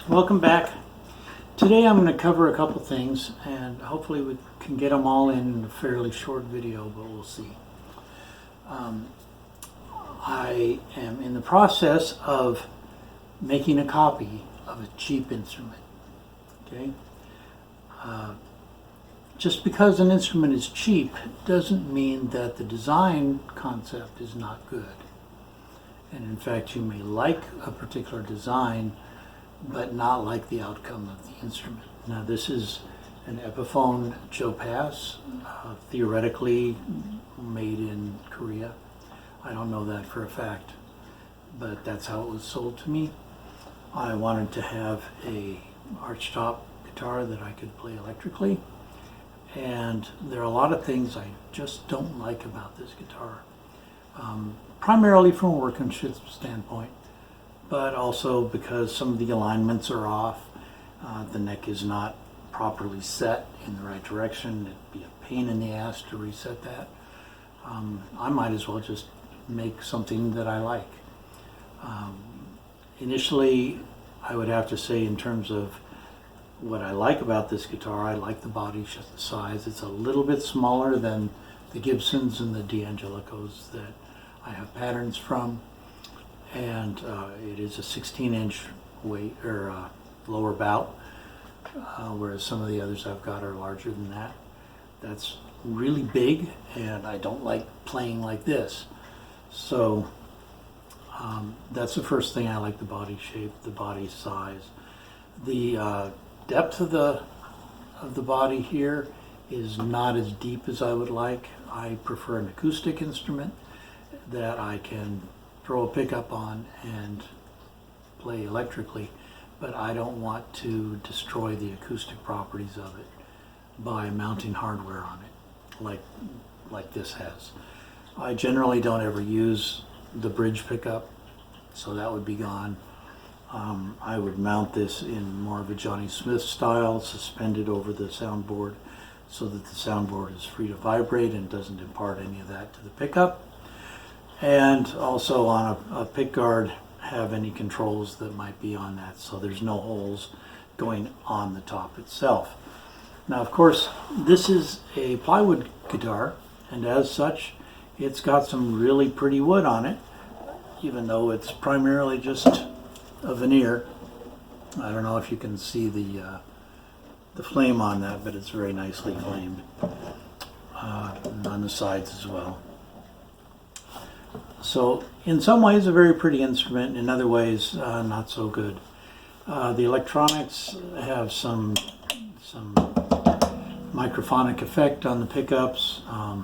Welcome back. Today I'm going to cover a couple things and hopefully we can get them all in a fairly short video, but we'll see. I am in the process of making a copy of a cheap instrument. Okay? Just because an instrument is cheap doesn't mean that the design concept is not good. And in fact, you may like a particular design but not like the outcome of the instrument. Now this is an Epiphone Joe Pass, theoretically made in Korea. I don't know that for a fact, but that's how it was sold to me. I wanted to have a archtop guitar that I could play electrically, and there are a lot of things I just don't like about this guitar, primarily from a workmanship standpoint, but also because some of the alignments are off. The neck is not properly set in the right direction. It'd be a pain in the ass to reset that. I might as well just make something that I like. Initially, I would have to say in terms of what I like about this guitar, I like the body size. It's a little bit smaller than the Gibsons and the D'Angelicos that I have patterns from. And it is a 16-inch weight or lower bout, whereas some of the others I've got are larger than that. That's really big, and I don't like playing like this. So that's the first thing. I like the body shape, the body size. The depth of the body here is not as deep as I would like. I prefer an acoustic instrument that I can throw a pickup on and play electrically, but I don't want to destroy the acoustic properties of it by mounting hardware on it like this has. I generally don't ever use the bridge pickup, so that would be gone. I would mount this in more of a Johnny Smith style, suspended over the soundboard so that the soundboard is free to vibrate and doesn't impart any of that to the pickup. And also on a pick guard, have any controls that might be on that, so there's no holes going on the top itself. Now, of course, this is a plywood guitar, and as such, it's got some really pretty wood on it, even though it's primarily just a veneer. I don't know if you can see the flame on that, but it's very nicely flamed, and on the sides as well. So in some ways a very pretty instrument, in other ways not so good. The electronics have some microphonic effect on the pickups. I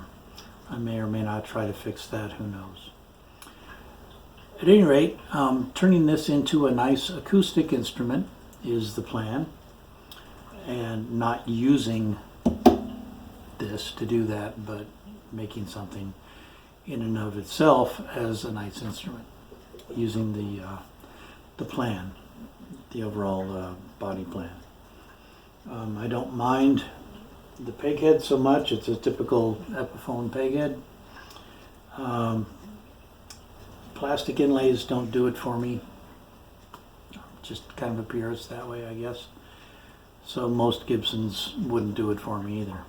may or may not try to fix that, who knows. At any rate, turning this into a nice acoustic instrument is the plan, and not using this to do that, but making something in and of itself as a nice instrument, using the plan, the overall body plan. I don't mind the peg head so much. It's a typical Epiphone peg head. Plastic inlays don't do it for me. Just kind of a purist that way, I guess. So most Gibsons wouldn't do it for me either.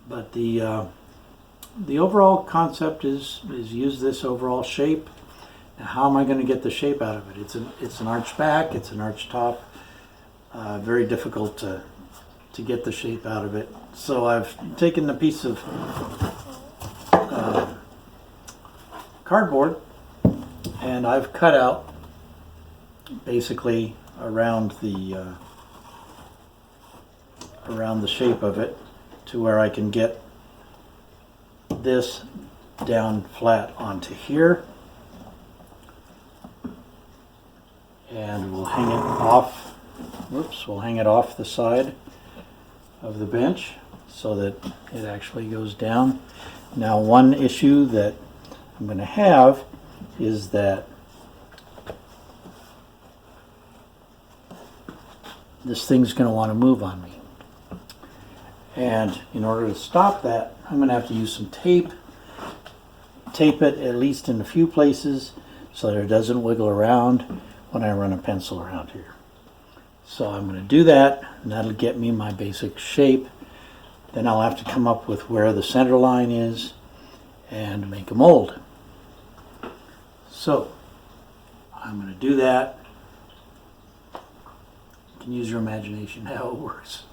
But the overall concept is use this overall shape. Now, how am I going to get the shape out of it? It's an arch back, it's an arch top. Very difficult to get the shape out of it. So I've taken a piece of cardboard and I've cut out basically around the shape of it to where I can get this down flat onto here, and we'll hang it off. We'll hang it off the side of the bench so that it actually goes down. Now, one issue that I'm going to have is that this thing's going to want to move on me. And in order to stop that, I'm going to have to use some tape. Tape it at least in a few places so that it doesn't wiggle around. when I run a pencil around here. So I'm going to do that, and that'll get me my basic shape. Then I'll have to come up with where the center line is and make a mold. So I'm going to do that. You can use your imagination how it works.